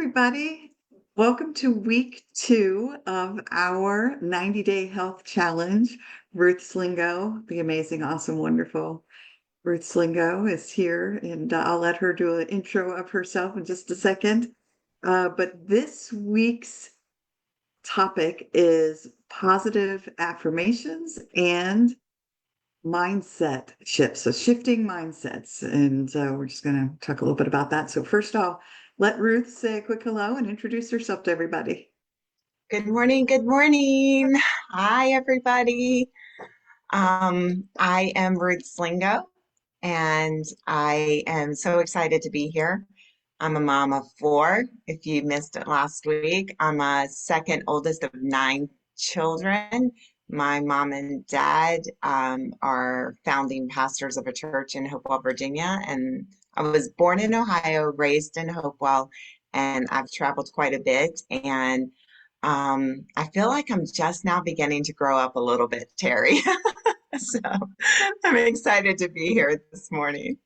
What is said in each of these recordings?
everybody. Welcome to week 2 of our 90-day health challenge. Ruth Slingo, the amazing, awesome, wonderful Ruth Slingo is here, and I'll let her do an intro of herself in just a second. But this week's topic is positive affirmations and mindset shifts. So shifting mindsets. And we're just going to talk a little bit about that. So first off, let Ruth say a quick hello and introduce herself to everybody. Good morning. Good morning. Hi, everybody. I am Ruth Slingo, and I am so excited to be here. I'm a mom of four. If you missed it last week, I'm a second oldest of nine children. My mom and dad are founding pastors of a church in Hopewell, Virginia, and I was born in Ohio, raised in Hopewell, and I've traveled quite a bit. And I feel like I'm just now beginning to grow up a little bit, Terry. So I'm excited to be here this morning.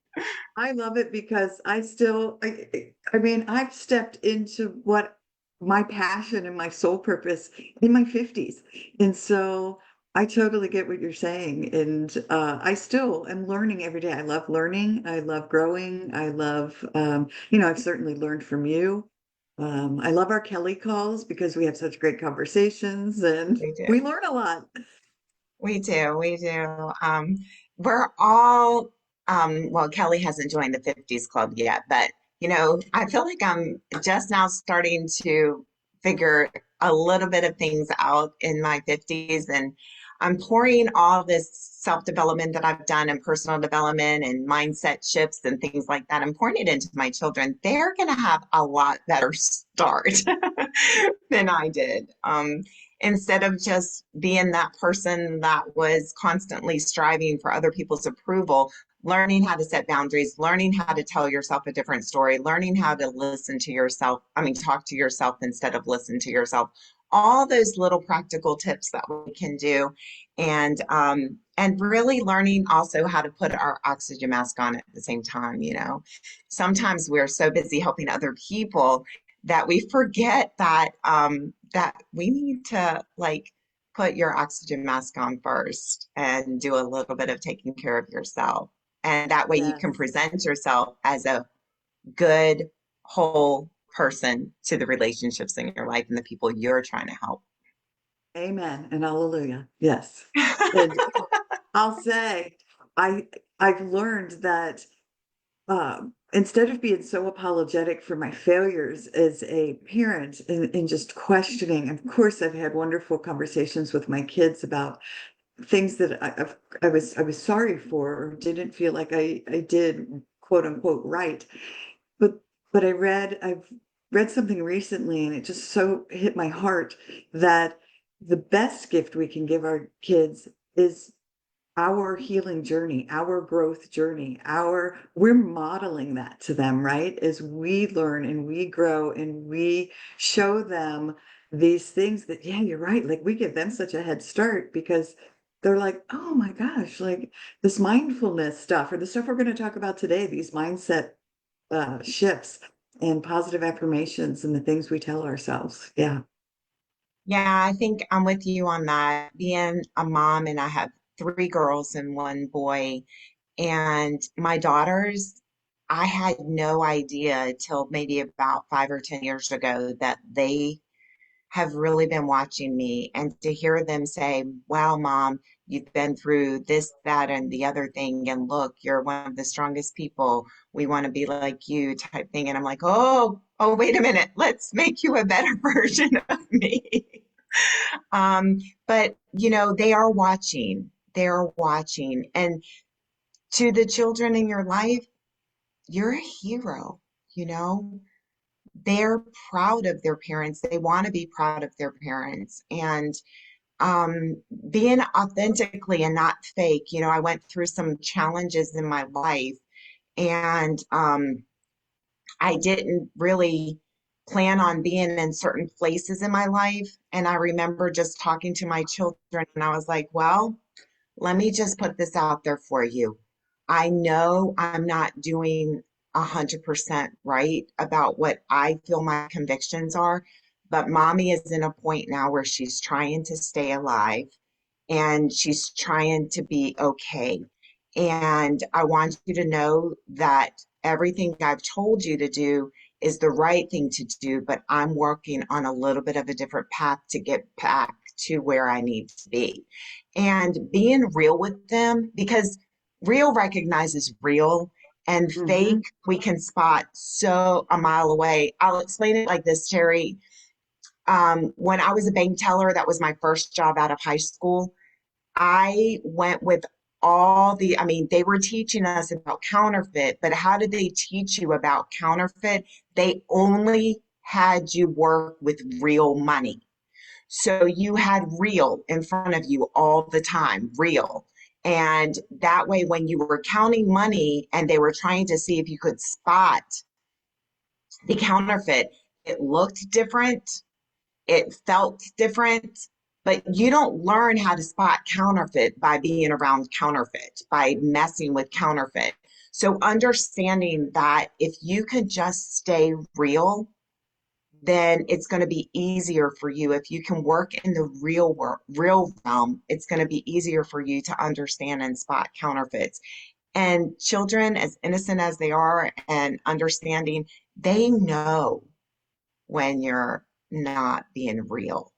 I love it because I've stepped into what my passion and my soul purpose in my 50s. And so I totally get what you're saying. And I still am learning every day. I love learning. I love growing. I love, I've certainly learned from you. I love our Kelly calls because we have such great conversations and We do. we learn a lot. We do. We do. We're all, well, Kelly hasn't joined the 50s club yet, but I feel like I'm just now starting to figure a little bit of things out in my 50s, and I'm pouring all this self-development that I've done and personal development and mindset shifts and things like that. I'm pouring it into my children. They're going to have a lot better start than I did. Instead of just being that person that was constantly striving for other people's approval, learning how to set boundaries, learning how to tell yourself a different story, learning how to listen to yourself, talk to yourself instead of listen to yourself. All those little practical tips that we can do, and really learning also how to put our oxygen mask on at the same time. Sometimes we're so busy helping other people that we forget that we need to put your oxygen mask on first and do a little bit of taking care of yourself. And that way you can Yes. present yourself as a good, whole person to the relationships in your life and the people you're trying to help. Amen and hallelujah. Yes. And I'll say I I've learned that instead of being so apologetic for my failures as a parent and just questioning, of course, I've had wonderful conversations with my kids about things that I was sorry for or didn't feel like I did quote unquote right. But I've read something recently and it just so hit my heart that the best gift we can give our kids is our healing journey, our growth journey, we're modeling that to them, right? As we learn and we grow and we show them these things that, yeah, you're right. Like we give them such a head start because they're like, oh my gosh, like this mindfulness stuff or the stuff we're going to talk about today, these mindset shifts and positive affirmations and the things we tell ourselves. Yeah. Yeah, I think I'm with you on that. Being a mom, and I have three girls and one boy, and my daughters, I had no idea till maybe about 5 or 10 years ago that they have really been watching me, and to hear them say, wow, mom, you've been through this, that, and the other thing, and look, you're one of the strongest people. We want to be like you, type thing. And I'm like, oh, wait a minute, let's make you a better version of me. But they are watching. They're watching. And to the children in your life, you're a hero, you know? They're proud of their parents. They want to be proud of their parents. And being authentically and not fake, I went through some challenges in my life, and I didn't really plan on being in certain places in my life. And I remember just talking to my children, and I was like, well, let me just put this out there for you. I know I'm not doing 100% right about what I feel my convictions are. But mommy is in a point now where she's trying to stay alive and she's trying to be okay. And I want you to know that everything I've told you to do is the right thing to do, but I'm working on a little bit of a different path to get back to where I need to be. And being real with them, because real recognizes real and fake Hmm. we can spot so a mile away. I'll explain it like this, Terry. When I was a bank teller, that was my first job out of high school. I went with I mean, they were teaching us about counterfeit, but how did they teach you about counterfeit? They only had you work with real money. So you had real in front of you all the time, real. And that way, when you were counting money and they were trying to see if you could spot the counterfeit, it looked different, it felt different, but you don't learn how to spot counterfeit by being around counterfeit, by messing with counterfeit. So understanding that if you could just stay real, then it's going to be easier for you. If you can work in the real world, real realm, it's going to be easier for you to understand and spot counterfeits. And children, as innocent as they are and understanding, they know when you're not being real.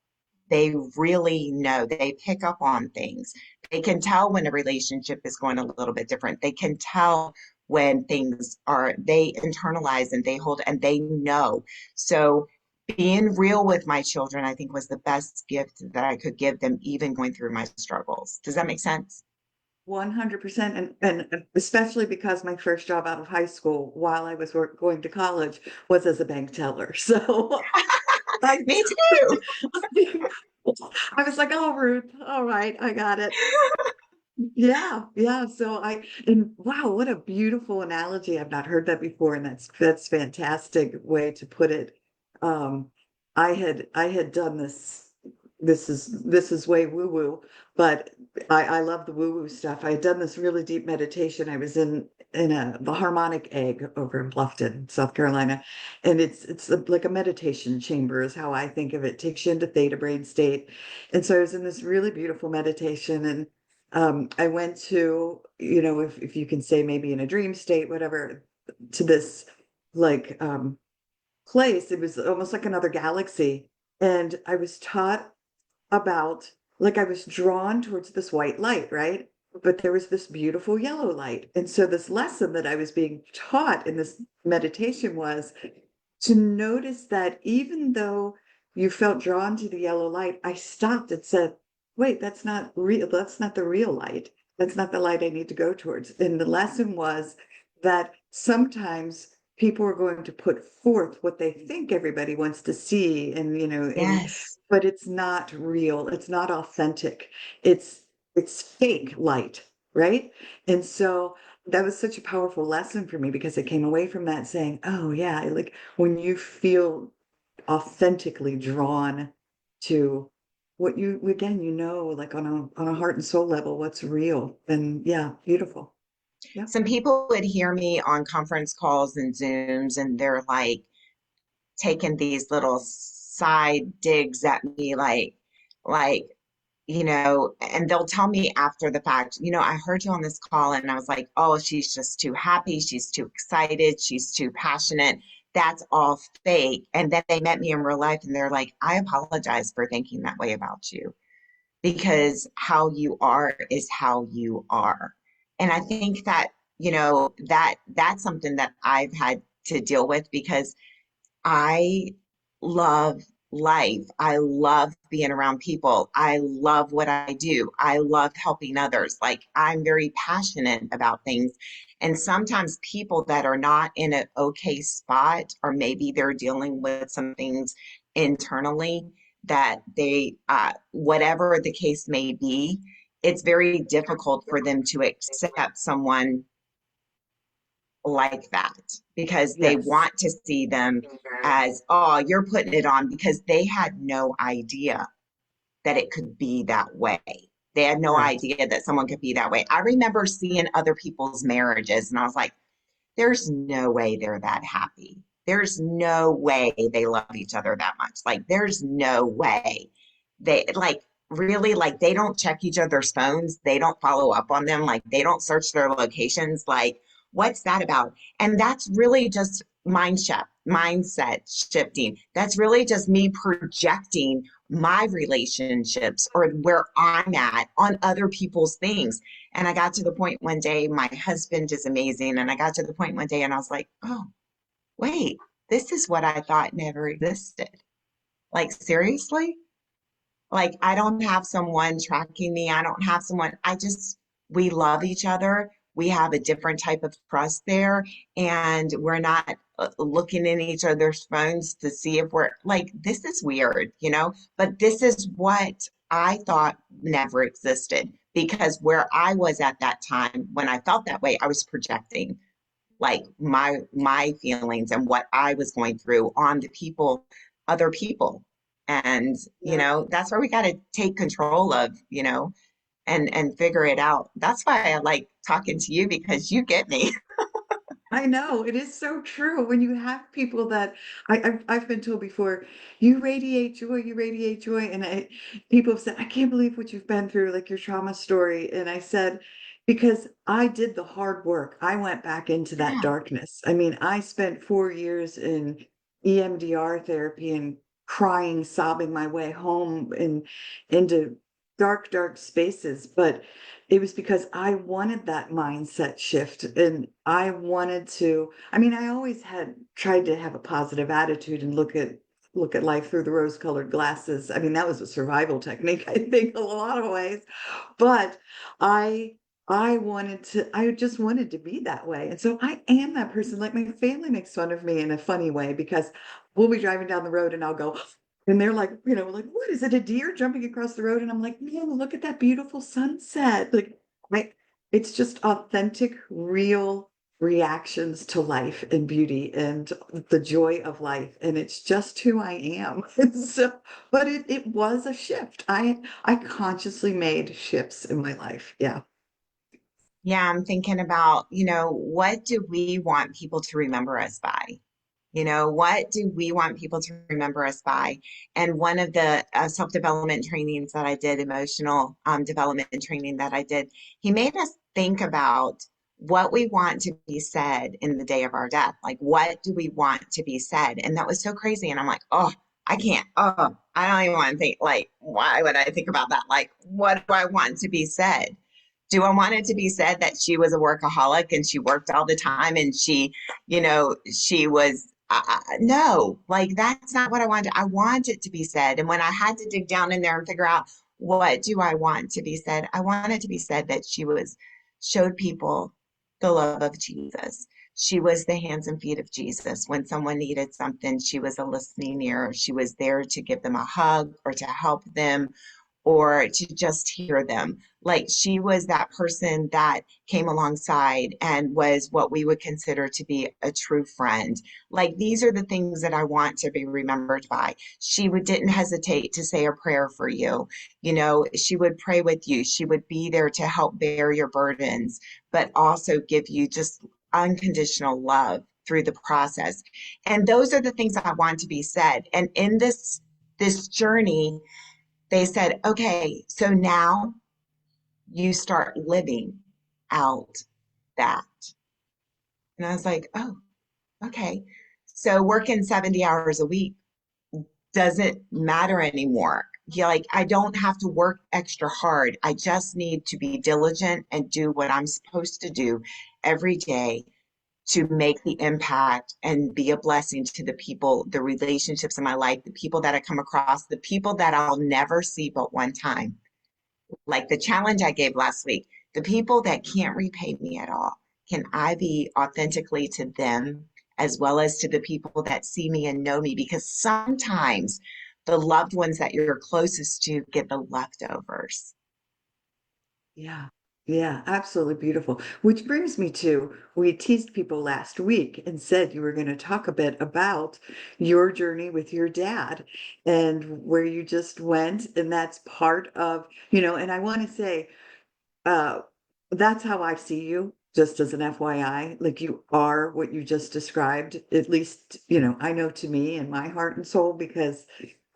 They really know. They pick up on things. They can tell when a relationship is going a little bit different. They can tell when things are, they internalize and they hold and they know. So being real with my children, I think, was the best gift that I could give them, even going through my struggles. Does that make sense? 100%. And especially because my first job out of high school while I was going to college was as a bank teller. So I, Me too. I was like, oh, Ruth, all right, I got it. Yeah, yeah. And wow, what a beautiful analogy. I've not heard that before, and that's fantastic way to put it. Um, I had done this. This is way woo woo, but I love the woo woo stuff. I had done this really deep meditation. I was in the Harmonic Egg over in Bluffton, South Carolina, and like a meditation chamber is how I think of it. Takes you into theta brain state, and so I was in this really beautiful meditation and I went to, if you can say maybe in a dream state, whatever, to this like place. It was almost like another galaxy. And I was taught about, like, I was drawn towards this white light, right? But there was this beautiful yellow light. And so this lesson that I was being taught in this meditation was to notice that even though you felt drawn to the yellow light, I stopped and said, wait, that's not real. That's not the real light. That's not the light I need to go towards. And the lesson was that sometimes people are going to put forth what they think everybody wants to see. Yes. But it's not real. It's not authentic. It's fake light, right? And so that was such a powerful lesson for me because I came away from that saying, oh yeah, like when you feel authentically drawn to what you again, like on a heart and soul level, what's real. And yeah, beautiful. Yeah. Some people would hear me on conference calls and Zooms, and they're like taking these little side digs at me, like, and they'll tell me after the fact, I heard you on this call, and I was like, oh, she's just too happy, she's too excited, she's too passionate. That's all fake. And then they met me in real life, and they're like, I apologize for thinking that way about you because how you are is how you are. And I think that, that's something that I've had to deal with because I love life. I love being around people. I love what I do. I love helping others. Like I'm very passionate about things. And sometimes people that are not in an okay spot, or maybe they're dealing with some things internally that whatever the case may be, it's very difficult for them to accept someone like that because they Yes. want to see them as, oh, you're putting it on because they had no idea that it could be that way. They had no Right. idea that someone could be that way. I remember seeing other people's marriages and I was like, there's no way they're that happy. There's no way they love each other that much. Like, there's no way they like really like they don't check each other's phones. They don't follow up on them. Like, they don't search their locations. Like, what's that about? And that's really just mindset shifting. That's really just me projecting my relationships or where I'm at on other people's things. And I got to the point one day, my husband is amazing. And I got to the point one day and I was like, oh, wait, this is what I thought never existed. Like, seriously? Like, I don't have someone tracking me. I don't have someone, we love each other. We have a different type of trust there. And we're not looking in each other's phones to see if we're like, this is weird, you know? But this is what I thought never existed because where I was at that time, when I felt that way, I was projecting like my feelings and what I was going through on the people, other people. And, you Yeah. know, that's where we got to take control of, you know, and figure it out. That's why I like talking to you because you get me. I know it is so true when you have people that I've been told before, you radiate joy, and people have said, I can't believe what you've been through, like your trauma story, and I said, because I did the hard work, I went back into that Yeah. darkness. I mean, I spent 4 years in EMDR therapy and crying, sobbing my way home and into dark, dark spaces, but it was because I wanted that mindset shift and I wanted to, I mean, I always had tried to have a positive attitude and look at life through the rose-colored glasses. I mean, that was a survival technique, I think, in a lot of ways. But I I just wanted to be that way. And so I am that person. Like my family makes fun of me in a funny way because we'll be driving down the road and I'll go, and they're like, like, what is it, a deer jumping across the road? And I'm like, no, look at that beautiful sunset. Like, I, it's just authentic, real reactions to life and beauty and the joy of life. And it's just who I am. And so, but it was a shift. I consciously made shifts in my life. Yeah. Yeah, I'm thinking about, you know, what do we want people to remember us by? You know, what do we want people to remember us by? And one of the self-development trainings that I did, emotional development training that I did, he made us think about what we want to be said in the day of our death. Like, what do we want to be said? And that was so crazy. And I'm like, oh, I can't. Oh, I don't even want to think, like, why would I think about that? Like, what do I want to be said? Do I want it to be said that she was a workaholic and she worked all the time and she, you know, she was no, like that's not what I wanted. I want it to be said. And when I had to dig down in there and figure out what do I want to be said, I wanted to be said that she was showed people the love of Jesus. She was the hands and feet of Jesus. When someone needed something, she was a listening ear. She was there to give them a hug or to help them or to just hear them. Like she was that person that came alongside and was what we would consider to be a true friend. Like these are the things that I want to be remembered by. She would didn't hesitate to say a prayer for you. You know, she would pray with you. She would be there to help bear your burdens, but also give you just unconditional love through the process. And those are the things I want to be said. And in this journey, they said, okay, so now you start living out that. And I was like, oh, okay. So working 70 hours a week doesn't matter anymore. Yeah, like I don't have to work extra hard. I just need to be diligent and do what I'm supposed to do every day to make the impact and be a blessing to the people, the relationships in my life, the people that I come across, the people that I'll never see but one time. Like the challenge I gave last week, the people that can't repay me at all, can I be authentically to them as well as to the people that see me and know me? Because sometimes the loved ones that you're closest to get the leftovers. Yeah. Yeah, absolutely beautiful. Which brings me to, we teased people last week and said you were going to talk a bit about your journey with your dad and where you just went. And that's part of, and I want to say, uh, that's how I see you. just as an FYI, like you are what you just described, at least, I know to me in my heart and soul, because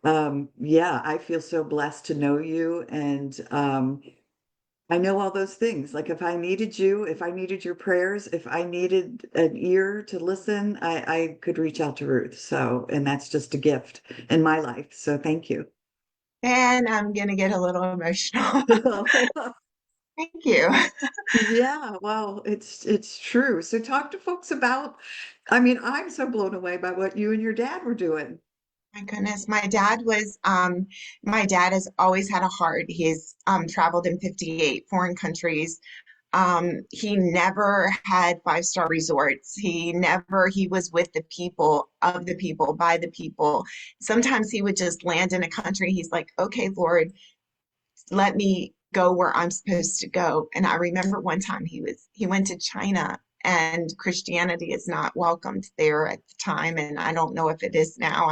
yeah, I feel so blessed to know you. And I know all those things. Like if I needed you, if I needed your prayers, if I needed an ear to listen, I could reach out to Ruth. So, and that's just a gift in my life. So thank you. And I'm gonna get a little emotional. Thank you. Yeah, well, it's true. So talk to folks about, I mean, I'm so blown away by what you and your dad were doing. My goodness, my dad has always had a heart. He's traveled in 58 foreign countries. He never had five-star resorts. He was with the people, of the people, by the people. Sometimes he would just land in a country. He's like, okay, Lord, let me go where I'm supposed to go. And I remember one time he went to China, and Christianity is not welcomed there at the time. And I don't know if it is now.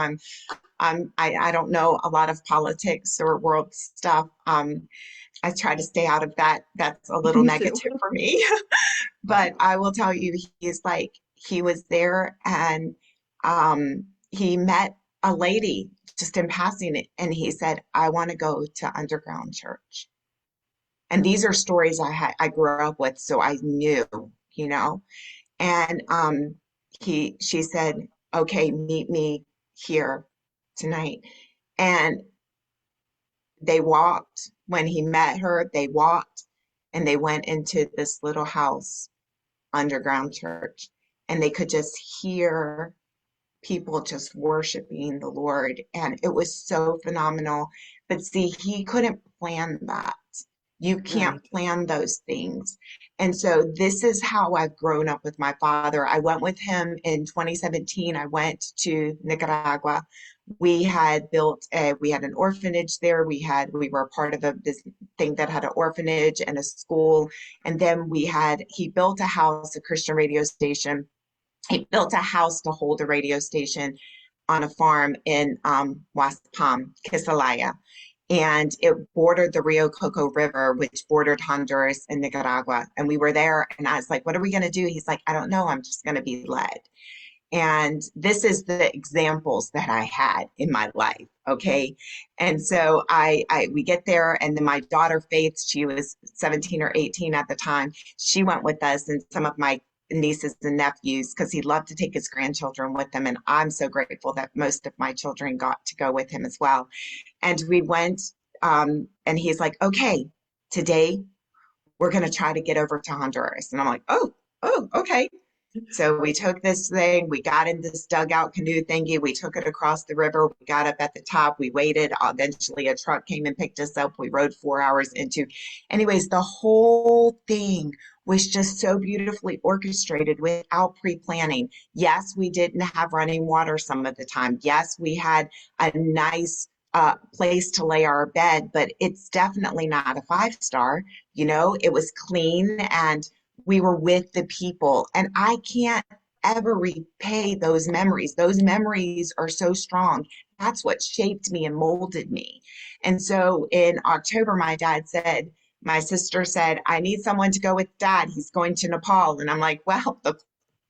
I don't know a lot of politics or world stuff. I try to stay out of that. That's a little Me too. negative for me. But I will tell you, he was there, and he met a lady just in passing, and he said, I want to go to underground church. And these are stories I grew up with, so I knew, you know. And she said, okay, meet me here tonight. And they walked, when he met her, they walked and they went into this little house, underground church, and they could just hear people just worshiping the Lord. And it was so phenomenal. But see, he couldn't plan that. You can't Right. plan those things. And so this is how I've grown up with my father. I went with him in 2017. I went to Nicaragua. We had an orphanage there. We were a part of this thing that had an orphanage and a school. And then he built a house, a Christian radio station. He built a house to hold a radio station on a farm in Waspam, Kisalaya. And it bordered the Rio Coco River, which bordered Honduras and Nicaragua. And we were there, and I was like, what are we going to do? He's like, I don't know. I'm just going to be led. And this is the examples that I had in my life. Okay. And so we get there, and then my daughter Faith, she was 17 or 18 at the time. She went with us, and some of my nieces and nephews, because he loved to take his grandchildren with him. And I'm so grateful that most of my children got to go with him as well. And we went, and he's like, okay, today we're going to try to get over to Honduras. And I'm like, oh, okay. So we took this thing, we got in this dugout canoe thingy, we took it across the river, we got up at the top, we waited. Eventually, a truck came and picked us up. We rode 4 hours into. Anyways, the whole thing was just so beautifully orchestrated without pre-planning. Yes, we didn't have running water some of the time. Yes, we had a nice place to lay our bed, but it's definitely not a five-star. It was clean, and we were with the people. And I can't ever repay those memories. Those memories are so strong. That's what shaped me and molded me. And so in October, my sister said, I need someone to go with dad. He's going to Nepal. And I'm like, well,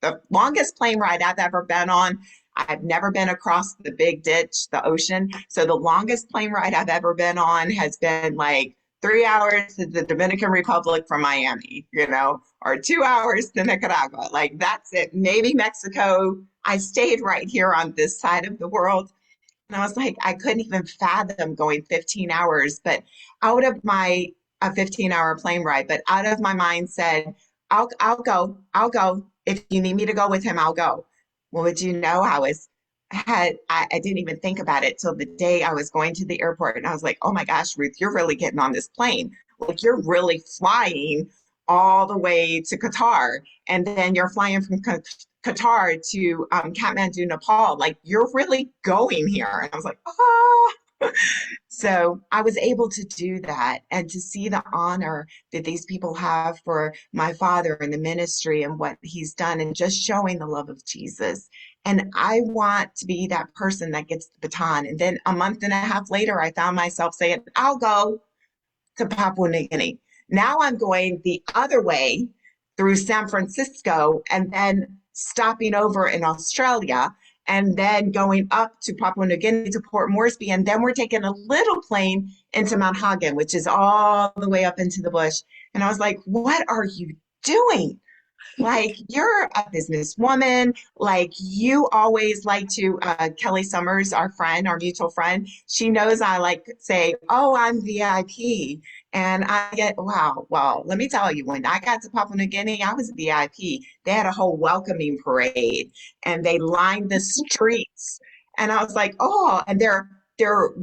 the longest plane ride I've ever been on, I've never been across the big ditch, the ocean. So the longest plane ride I've ever been on has been like 3 hours to the Dominican Republic from Miami, or 2 hours to Nicaragua. Like that's it. Maybe Mexico. I stayed right here on this side of the world. And I was like, I couldn't even fathom going 15 hours, but out of my a 15-hour plane ride, but out of my mind said, I'll go. I'll go. If you need me to go with him, I'll go. Well, would you know, I didn't even think about it till the day I was going to the airport, and I was like, oh my gosh, Ruth, you're really getting on this plane. Like you're really flying all the way to Qatar, and then you're flying from Qatar to Kathmandu, Nepal. Like you're really going here. And I was like, ah. So I was able to do that, and to see the honor that these people have for my father and the ministry and what he's done, and just showing the love of Jesus. And I want to be that person that gets the baton. And then a month and a half later, I found myself saying, I'll go to Papua New Guinea. Now I'm going the other way through San Francisco and then stopping over in Australia and then going up to Papua New Guinea to Port Moresby. And then we're taking a little plane into Mount Hagen, which is all the way up into the bush. And I was like, what are you doing? Like, you're a businesswoman. Like, you always like to, Kelly Summers, our friend, our mutual friend, she knows I like say, oh, I'm VIP. And I get, wow, well, let me tell you, when I got to Papua New Guinea, I was VIP. They had a whole welcoming parade and they lined the streets. And I was like, oh, and they're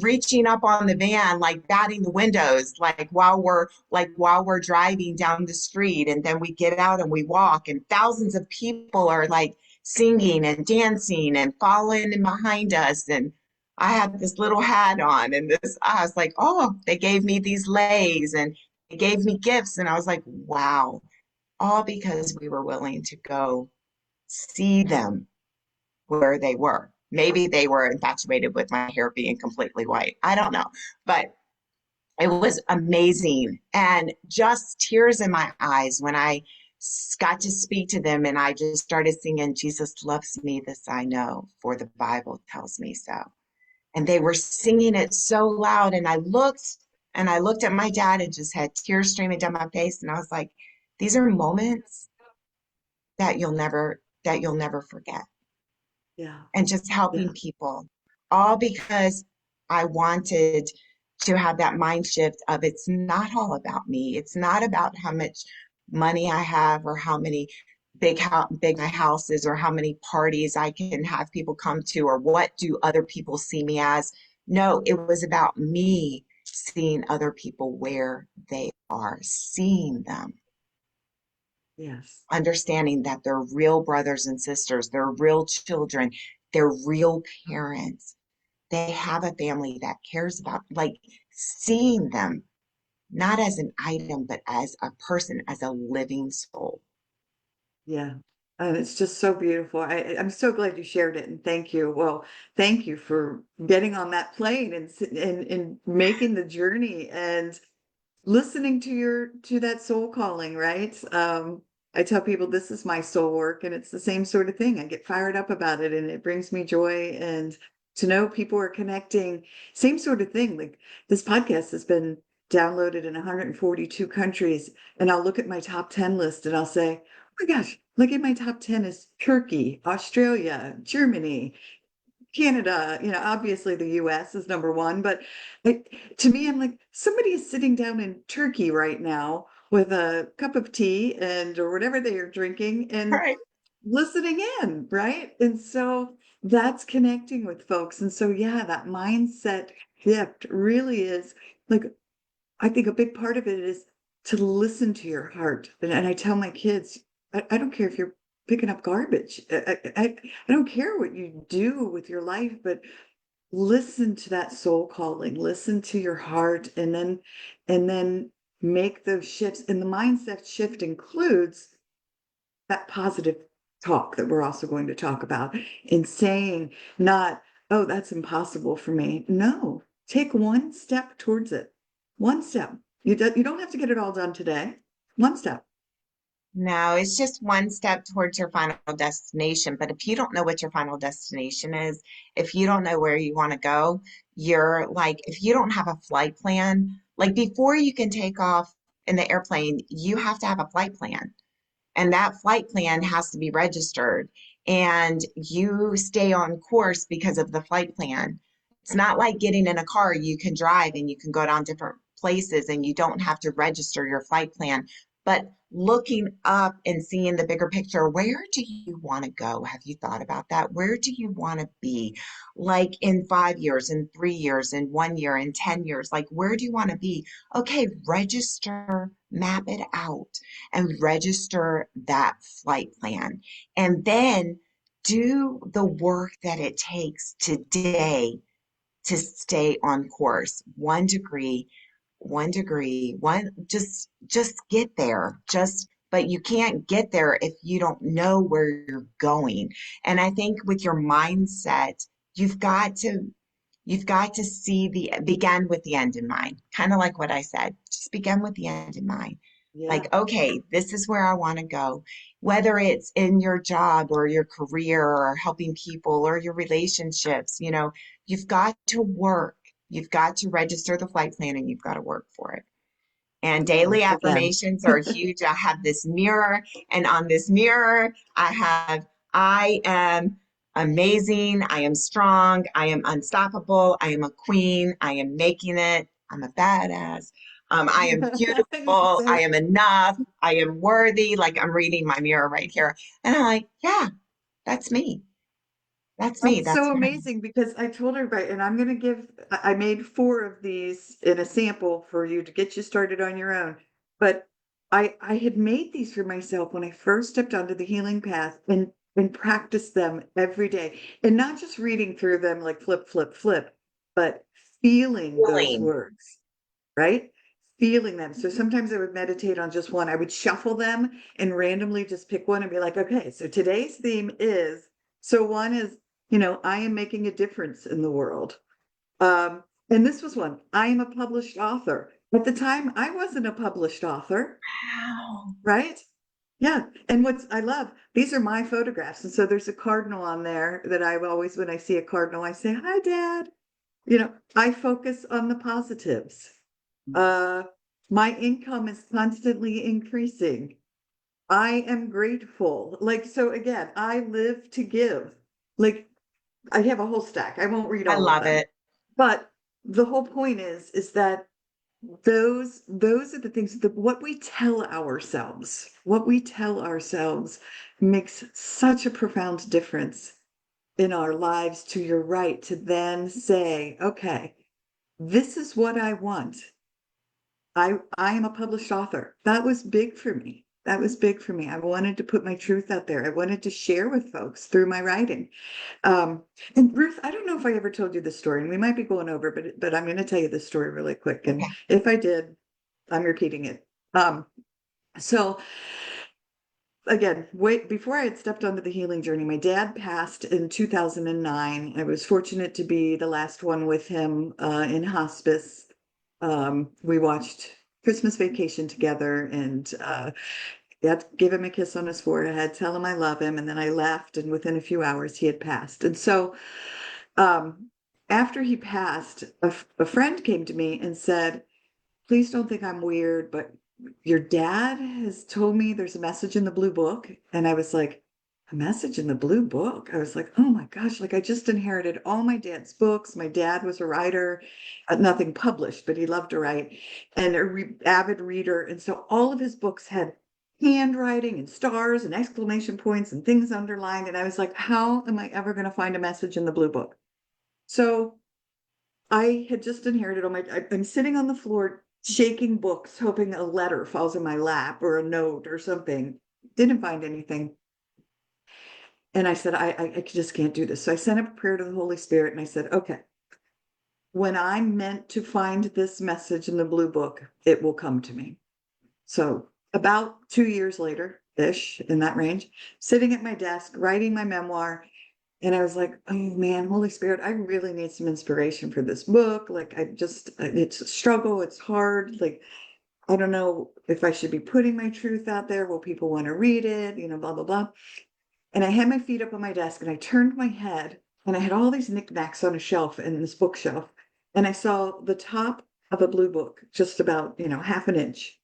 reaching up on the van, like batting the windows, while we're driving down the street, and then we get out and we walk, and thousands of people are like singing and dancing and following in behind us. And I had this little hat on, and this I was like, oh, they gave me these leis and they gave me gifts, and I was like, wow, all because we were willing to go see them where they were. Maybe they were infatuated with my hair being completely white. I don't know. But it was amazing and just tears in my eyes when I got to speak to them and I just started singing, Jesus loves me, this I know, for the Bible tells me so. And they were singing it so loud. And I looked at my dad and just had tears streaming down my face. And I was like, these are moments that you'll never forget. Yeah. And just helping Yeah. people, all because I wanted to have that mind shift of it's not all about me. It's not about how much money I have or how many big my house is or how many parties I can have people come to or what do other people see me as. No, it was about me seeing other people where they are, seeing them, Yes. understanding that they're real brothers and sisters, they're real children, they're real parents. They have a family that cares about, like seeing them not as an item, but as a person, as a living soul. Yeah. And it's just so beautiful. I'm so glad you shared it and thank you. Well, thank you for getting on that plane and making the journey and listening to to that soul calling, right? I tell people this is my soul work and it's the same sort of thing. I get fired up about it and it brings me joy and to know people are connecting, same sort of thing. Like this podcast has been downloaded in 142 countries and I'll look at my top 10 list and I'll say, oh my gosh, look at my top 10 is Turkey, Australia, Germany, Canada, obviously the US is number one, but to me, I'm like, somebody is sitting down in Turkey right now with a cup of tea and or whatever they are drinking and Right. listening in, right? And so that's connecting with folks. And so, yeah, that mindset shift really is like, I think a big part of it is to listen to your heart. And I tell my kids, I don't care if you're picking up garbage. I don't care what you do with your life, but listen to that soul calling, listen to your heart, and then make those shifts. And the mindset shift includes that positive talk that we're also going to talk about in saying not, oh, that's impossible for me. No, take one step towards it. One step. You don't have to get it all done today. One step. No, it's just one step towards your final destination. But if you don't know what your final destination is, if you don't know where you want to go, you're like, if you don't have a flight plan, like before you can take off in the airplane, you have to have a flight plan. And that flight plan has to be registered and you stay on course because of the flight plan. It's not like getting in a car, you can drive and you can go down different places and you don't have to register your flight plan. But looking up and seeing the bigger picture, where do you want to go? Have you thought about that? Where do you want to be? Like in 5 years, in 3 years, in 1 year, in 10 years, like where do you want to be? Okay, register, map it out and register that flight plan. And then do the work that it takes today to stay on course. 1 degree, 1 degree, just get there. But you can't get there if you don't know where you're going. And I think with your mindset, you've got to begin with the end in mind. Kind of like what I said. Just begin with the end in mind. Yeah. Like, okay, this is where I want to go. Whether it's in your job or your career or helping people or your relationships, you've got to work. You've got to register the flight plan and you've got to work for it. And Amen. daily Amen. affirmations are huge. I have this mirror, and on this mirror, I am amazing. I am strong. I am unstoppable. I am a queen. I am making it. I'm a badass. I am beautiful. I So am enough. I am worthy. Like I'm reading my mirror right here. And I'm like, yeah, that's me. That's me. that's That's so right. amazing because I told everybody, and I'm going to give, I made 4 of these in a sample for you to get you started on your own. But I had made these for myself when I first stepped onto the healing path and practiced them every day. And not just reading through them like flip, flip, flip, but feeling those Healing. words, right? Feeling them. So sometimes I would meditate on just one. I would shuffle them and randomly just pick one and be like, okay, so today's theme is, so one is, I am making a difference in the world. And this was one, I am a published author. At the time, I wasn't a published author, Wow. right? Yeah. And I love, these are my photographs. And so there's a cardinal on there that I always, when I see a cardinal, I say, hi, Dad. I focus on the positives. Uh, my income is constantly increasing. I am grateful. Like, so again, I live to give. Like, I have a whole stack. I won't read I all of love them. it. But the whole point is that those are the things that what we tell ourselves makes such a profound difference in our lives, to your right, to then say, okay, this is what I want. I am a published author. That was big for me. That was big for me. I wanted to put my truth out there. I wanted to share with folks through my writing. Um, and Ruth, I don't know if I ever told you this story, and we might be going over, but I'm going to tell you this story really quick. And Okay. if I did, I'm repeating it. So again, wait, before I had stepped onto the healing journey, my dad passed in 2009. I was fortunate to be the last one with him in hospice. We watched Christmas Vacation together, and I'd give him a kiss on his forehead, tell him I love him, and then I left, and within a few hours he had passed. And so um, after he passed, a friend came to me and said, please don't think I'm weird, but your dad has told me there's a message in the blue book. And I was like, a message in the blue book? I was like, oh my gosh, like I just inherited all my dad's books. My dad was a writer, nothing published, but he loved to write, and avid reader. And so all of his books had handwriting and stars and exclamation points and things underlined. And I was like, how am I ever going to find a message in the blue book? So I had just inherited I'm sitting on the floor shaking books, hoping a letter falls in my lap or a note or something. Didn't find anything. And I said, I just can't do this. So I sent up a prayer to the Holy Spirit and I said, okay, when I'm meant to find this message in the blue book, it will come to me. So about 2 years later, ish, in that range, sitting at my desk, writing my memoir, and I was like, oh man, Holy Spirit, I really need some inspiration for this book. Like, it's a struggle, it's hard. Like, I don't know if I should be putting my truth out there. Will people want to read it? Blah, blah, blah. And I had my feet up on my desk and I turned my head and I had all these knickknacks on a shelf in this bookshelf. And I saw the top of a blue book, just about, half an inch.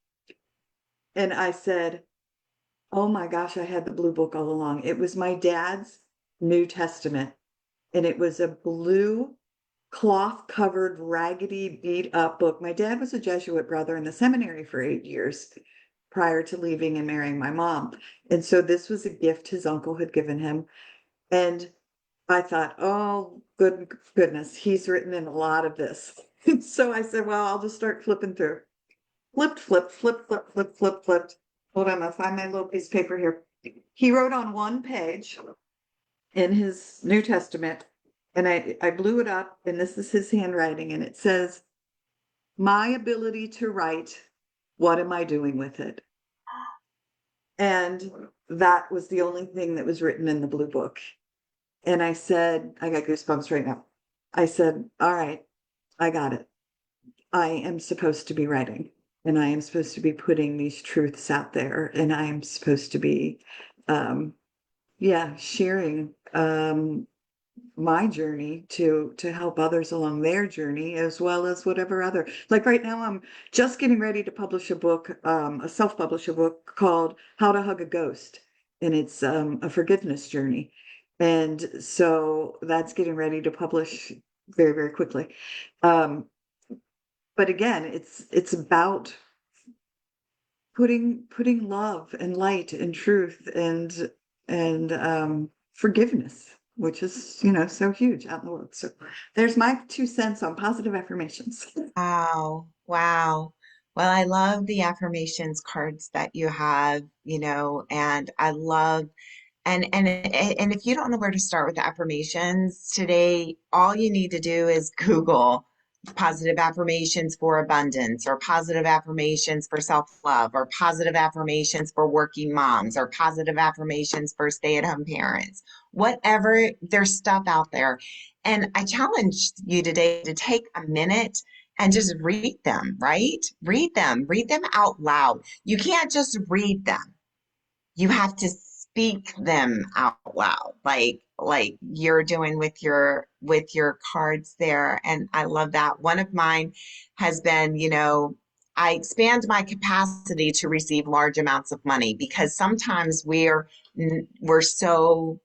And I said, oh my gosh, I had the blue book all along. It was my dad's New Testament, and it was a blue cloth covered, raggedy, beat up book. My dad was a Jesuit brother in the seminary for 8 years prior to leaving and marrying my mom. And so this was a gift his uncle had given him. And I thought, oh, goodness, he's written in a lot of this. So I said, well, I'll just start flipping through. Flipped, flipped, flipped, flipped, flipped, flipped, flipped. Hold on, I'll find my little piece of paper here. He wrote on one page in his New Testament, and I blew it up, and this is his handwriting, and it says, my ability to write, what am I doing with it? And that was the only thing that was written in the blue book. And I said, I got goosebumps right now. I said, all right, I got it. I am supposed to be writing. and I am supposed to be putting these truths out there, and I am supposed to be, um, yeah, sharing my journey to help others along their journey, as well as whatever other, like right now I'm just getting ready to publish a book, a self-publish a book called How to Hug a Ghost, and it's a forgiveness journey. And so that's getting ready to publish very, very quickly. um but again, it's about putting love and light and truth and forgiveness, which is, so huge out in the world. So there's my 2 cents on positive affirmations. Wow. Wow. Well, I love the affirmations cards that you have, and I love and if you don't know where to start with affirmations today, all you need to do is Google positive affirmations for abundance, or positive affirmations for self-love, or positive affirmations for working moms, or positive affirmations for stay-at-home parents. Whatever, there's stuff out there. And I challenge you today to take a minute and just read them, right? Read them out loud. You can't just read them, you have to speak them out loud, like you're doing with your cards there. And I love that. One of mine has been, I expand my capacity to receive large amounts of money, because sometimes we're so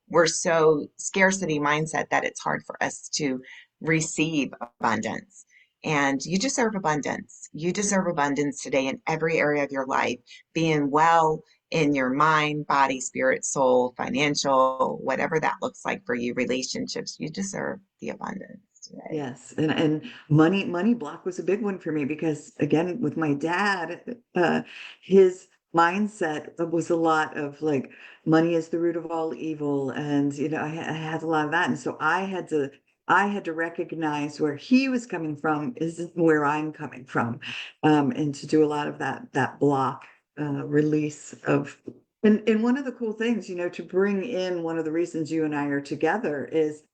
scarcity mindset that it's hard for us to receive abundance. And you deserve abundance. You deserve abundance today in every area of your life, being well in your mind, body, spirit, soul, financial, whatever that looks like for you, relationships. You deserve the abundance today. Yes, and money block was a big one for me, because again, with my dad, his mindset was a lot of like, money is the root of all evil, and I had a lot of that, and so I had to recognize where he was coming from is where I'm coming from, and to do a lot of that block release of. And one of the cool things, to bring in, one of the reasons you and I are together is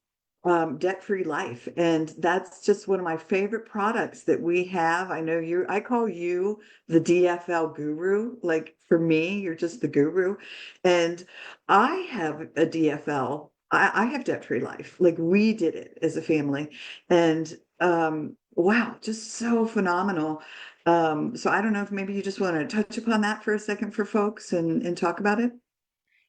debt-free life. And that's just one of my favorite products that we have. I call you the DFL guru. Like, for me, you're just the guru. And I have a DFL. I have debt-free life. Like, we did it as a family. And wow, just so phenomenal. So I don't know if maybe you just want to touch upon that for a second for folks and talk about it.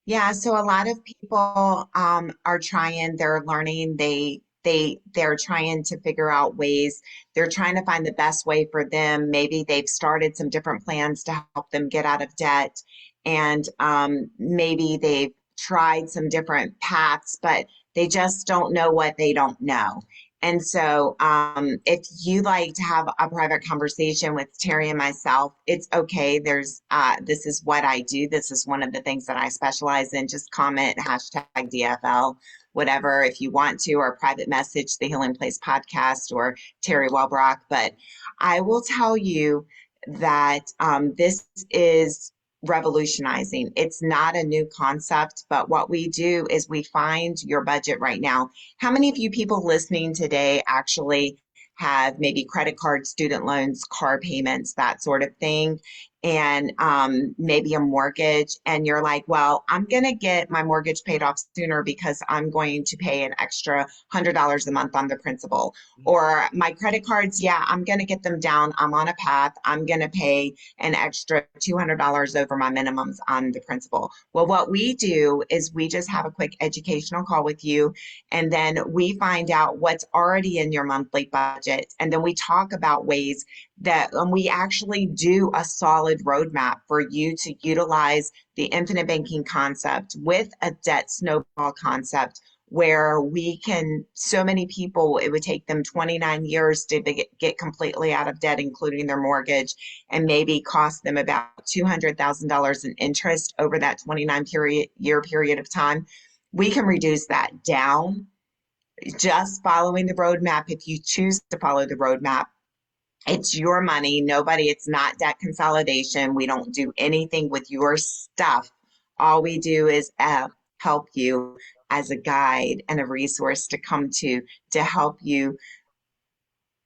Yeah, so a lot of people are trying, they're learning, they're trying to figure out ways, they're trying to find the best way for them. Maybe they've started some different plans to help them get out of debt, and maybe they've tried some different paths, but they just don't know what they don't know. And so, if you like to have a private conversation with Teri and myself, it's okay. This is what I do. This is one of the things that I specialize in. Just comment hashtag DFL, whatever, if you want to, or private message the Healing Place podcast or Teri Wellbrock. But I will tell you that this is revolutionizing. It's not a new concept, but what we do is we find your budget right now. How many of you people listening today actually have maybe credit cards, student loans, car payments, that sort of thing, and maybe a mortgage, and you're like, well, I'm going to get my mortgage paid off sooner because I'm going to pay an extra $100 a month on the principal. Or my credit cards, yeah, I'm going to get them down. I'm on a path. I'm going to pay an extra $200 over my minimums on the principal. Well, what we do is we just have a quick educational call with you, and then we find out what's already in your monthly budget. And then we talk about ways that we actually do a solid roadmap for you to utilize the infinite banking concept with a debt snowball concept, where we can, so many people, it would take them 29 years to get completely out of debt, including their mortgage, and maybe cost them about $200,000 in interest over that 29-year period of time. We can reduce that down just following the roadmap. If you choose to follow the roadmap, it's your money. It's not debt consolidation. We don't do anything with your stuff. All we do is help you as a guide and a resource to come to help you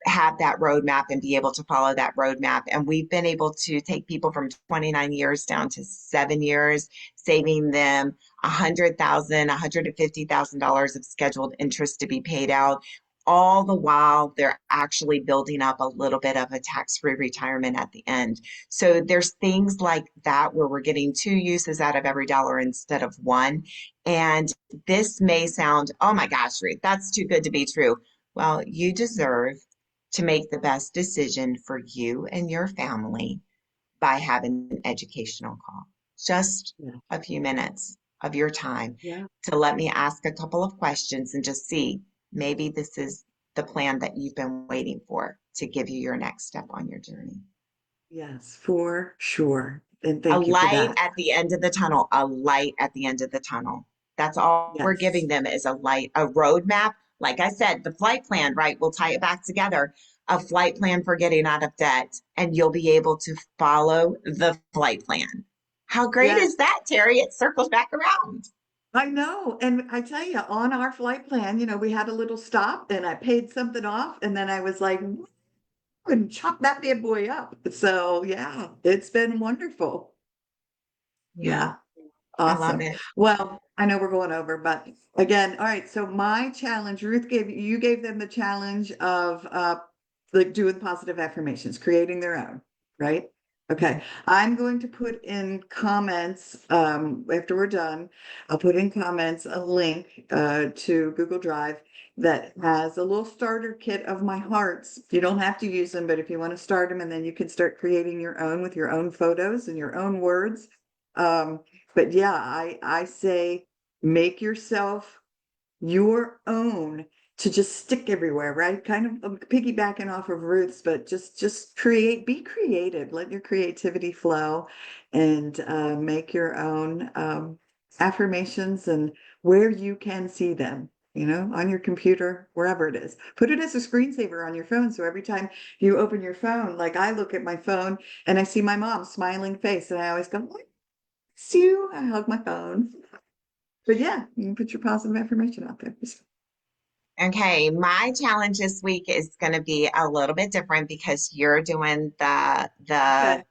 have that roadmap and be able to follow that roadmap. And we've been able to take people from 29 years down to 7 years, saving them $150,000 of scheduled interest to be paid out. All the while, they're actually building up a little bit of a tax-free retirement at the end. So there's things like that where we're getting two uses out of every dollar instead of one. And this may sound, oh my gosh, Ruth, that's too good to be true. Well, you deserve to make the best decision for you and your family by having an educational call. Just Yeah. a few minutes of your time Yeah. to let me ask a couple of questions and just see maybe this is the plan that you've been waiting for to give you your next step on your journey. Yes, for sure. And A thank you for light that. at the end of the tunnel, a light at the end of the tunnel. That's all we're Yes. giving them is a light, a roadmap. Like I said, the flight plan, right? We'll tie it back together. A flight plan for getting out of debt, and you'll be able to follow the flight plan. How great Yes. is that, Teri? It circles back around. I know. And I tell you, on our flight plan, we had a little stop and I paid something off. And then I was like, and chop that bad boy up. So yeah, it's been wonderful. Yeah, Yeah. I love Awesome. it. Well, I know we're going over, but again, all right. So my challenge, Ruth gave them the challenge of like doing positive affirmations, creating their own, right? Okay. I'm going to put in comments after we're done. I'll put in comments a link to Google Drive that has a little starter kit of my hearts. You don't have to use them, but if you want to start them and then you can start creating your own with your own photos and your own words. But yeah, I say make yourself your own to just stick everywhere, right? Kind of piggybacking off of Ruth's, but just be creative, let your creativity flow and make your own affirmations and where you can see them. On your computer, wherever it is. Put it as a screensaver on your phone. So every time you open your phone, like I look at my phone and I see my mom's smiling face, and I always go, see you. I hug my phone. But yeah, you can put your positive affirmation out there. Okay, my challenge this week is going to be a little bit different because you're doing the Okay.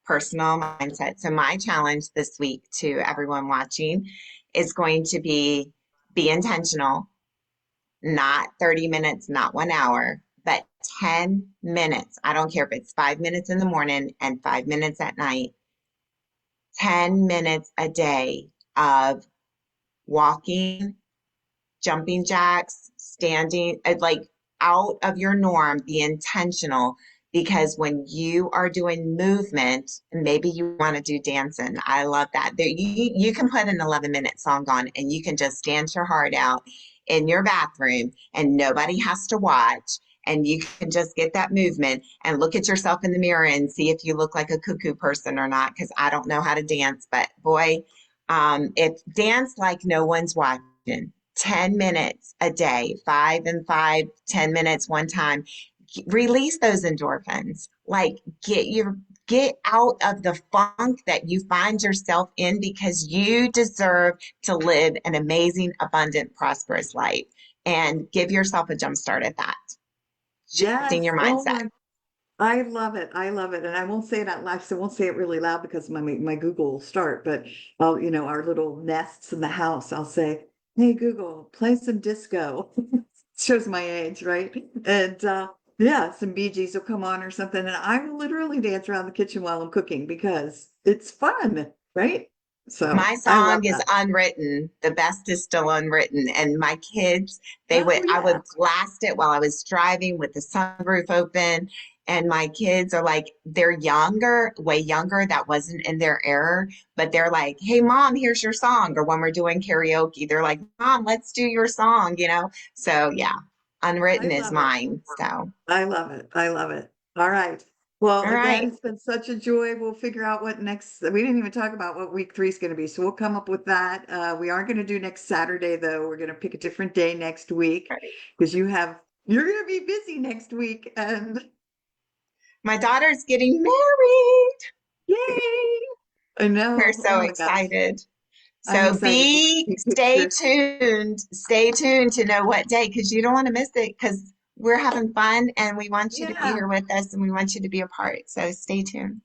personal mindset. So my challenge this week to everyone watching is going to be intentional, not 30 minutes, not 1 hour, but 10 minutes. I don't care if it's 5 minutes in the morning and 5 minutes at night, 10 minutes a day of walking, jumping jacks, standing, like out of your norm, be intentional. Because when you are doing movement, maybe you want to do dancing. I love that. You can put an 11-minute song on and you can just dance your heart out in your bathroom and nobody has to watch. And you can just get that movement and look at yourself in the mirror and see if you look like a cuckoo person or not. Because I don't know how to dance, but boy, if dance like no one's watching. 10 minutes a day, 5 and 5, 10 minutes one time. Release those endorphins. Like get out of the funk that you find yourself in because you deserve to live an amazing, abundant, prosperous life. And give yourself a jump start at that. Shifting Yes. your Oh mindset. my, I love it. I love it. And I won't say it out loud, so I won't say it really loud because my Google will start, but our little nests in the house, I'll say, hey Google, play some disco. Shows my age, right? And yeah, some Bee Gees will come on or something. And I will literally dance around the kitchen while I'm cooking because it's fun, right? My So I love song is that. unwritten. The best is still unwritten. And my kids, Oh I yeah. would blast it while I was driving with the sunroof open. And my kids are like, they're younger, way younger. That wasn't in their era, but they're like, hey, mom, here's your song. Or when we're doing karaoke, they're like, mom, let's do your song. So yeah, I unwritten is love it. mine. So, I love it. I love it. All right. Well, all again, right. it's been such a joy. We'll figure out what next. We didn't even talk about what week 3 is going to be, so we'll come up with that. We aren't going to do next Saturday, though. We're going to pick a different day next week because you're going to be busy next week, and My daughter's getting married. yay! I We're know. Oh so my gosh, excited. I'm So excited to see stay pictures. tuned, stay tuned to know what day because you don't want to miss it because we're having fun and we want you to be Yeah. here with us and we want you to be a part. So stay tuned.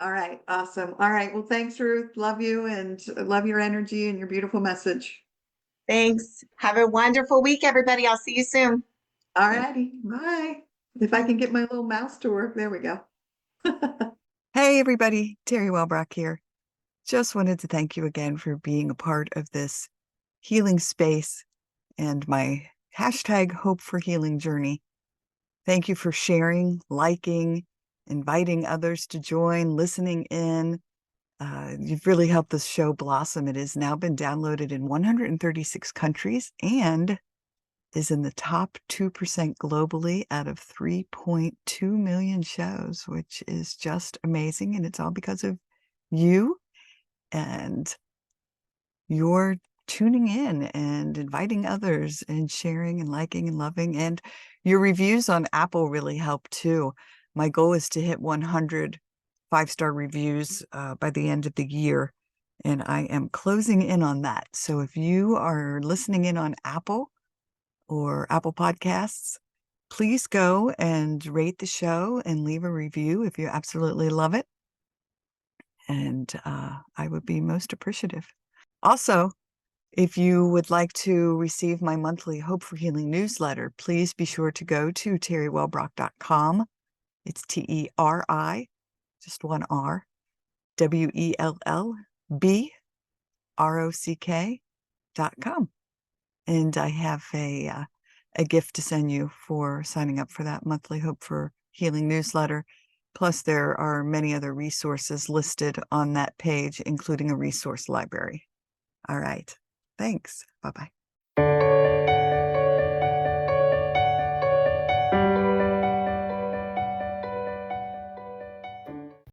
All right. Awesome. All right. Well, thanks, Ruth. Love you and love your energy and your beautiful message. Thanks. Have a wonderful week, everybody. I'll see you soon. All righty. Bye. If I can get my little mouse to work, there we go. Hey, everybody. Teri Wellbrock here. Just wanted to thank you again for being a part of this healing space and my hashtag hope for healing journey. Thank you for sharing, liking, inviting others to join, listening in. You've really helped this show blossom. It has now been downloaded in 136 countries and is in the top 2% globally out of 3.2 million shows, which is just amazing. And it's all because of you and your tuning in and inviting others and sharing and liking and loving. And your reviews on Apple really help too. My goal is to hit 100 5-star reviews by the end of the year. And I am closing in on that. So if you are listening in on Apple or Apple Podcasts, please go and rate the show and leave a review if you absolutely love it. And I would be most appreciative. Also, if you would like to receive my monthly Hope for Healing newsletter, please be sure to go to teriwellbrock.com. It's Teri, just one R, WELLBROCK.com. And I have a gift to send you for signing up for that monthly Hope for Healing newsletter. Plus, there are many other resources listed on that page, including a resource library. All right. Thanks. Bye-bye.